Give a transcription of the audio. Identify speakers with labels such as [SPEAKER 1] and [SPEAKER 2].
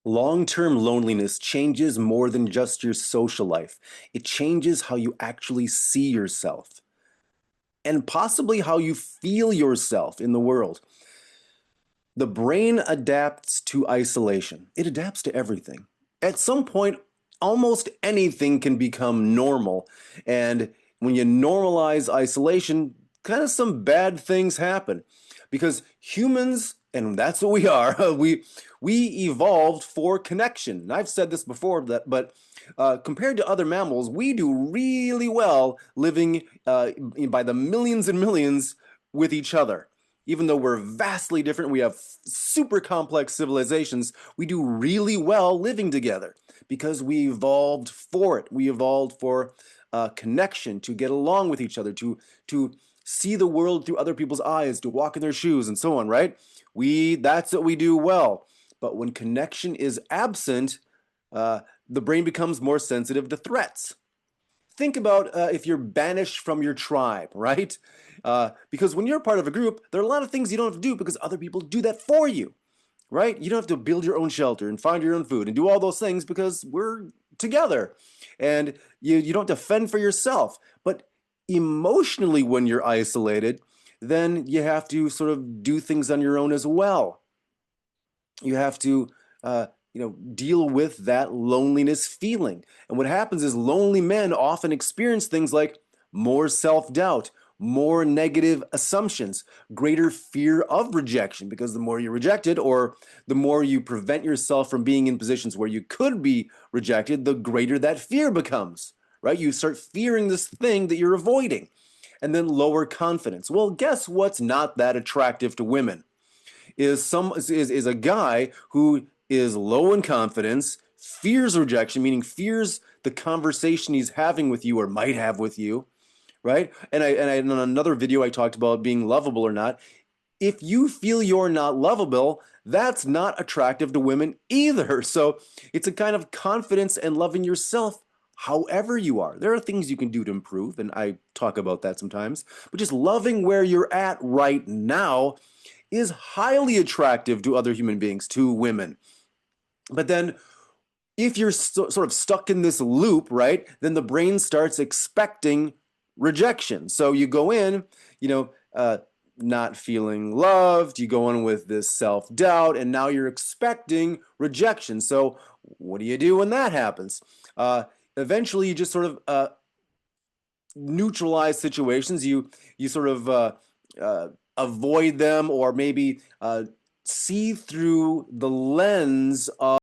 [SPEAKER 1] Long-term loneliness changes more than just your social life. It changes how you actually see yourself and possibly how you feel yourself in the world. The brain adapts to isolation. It adapts to everything. At some point, almost anything can become normal. And when you normalize isolation, kind of some bad things happen because humans, and that's what we are, we evolved for connection. And I've said this before, but compared to other mammals, we do really well living by the millions and millions with each other. Even though we're vastly different, we have super complex civilizations, we do really well living together because we evolved for it. We evolved for connection, to get along with each other, to see the world through other people's eyes, to walk in their shoes, and so on, right? That's what we do well. But when connection is absent, the brain becomes more sensitive to threats. Think about if you're banished from your tribe, right? Because when you're part of a group, there are a lot of things you don't have to do because other people do that for you, right? You don't have to build your own shelter and find your own food and do all those things because we're together. And you don't have to fend for yourself. But emotionally, when you're isolated, then you have to sort of do things on your own as well. You have to deal with that loneliness feeling. And what happens is lonely men often experience things like more self-doubt, more negative assumptions, greater fear of rejection, because the more you're rejected, or the more you prevent yourself from being in positions where you could be rejected, the greater that fear becomes, right? You start fearing this thing that you're avoiding. And then lower confidence. Well, guess what's not that attractive to women? Is a guy who is low in confidence, fears rejection, meaning fears the conversation he's having with you or might have with you, right? And in another video I talked about being lovable or not. If you feel you're not lovable, that's not attractive to women either. So it's a kind of confidence and loving yourself however you are. There are things you can do to improve, and I talk about that sometimes, but just loving where you're at right now is highly attractive to other human beings, to women. But then if you're sort of stuck in this loop, right, then the brain starts expecting rejection. So you go in, not feeling loved, you go in with this self-doubt, and now you're expecting rejection. So what do you do when that happens? Eventually, you just sort of neutralize situations. You sort of avoid them, or maybe see through the lens of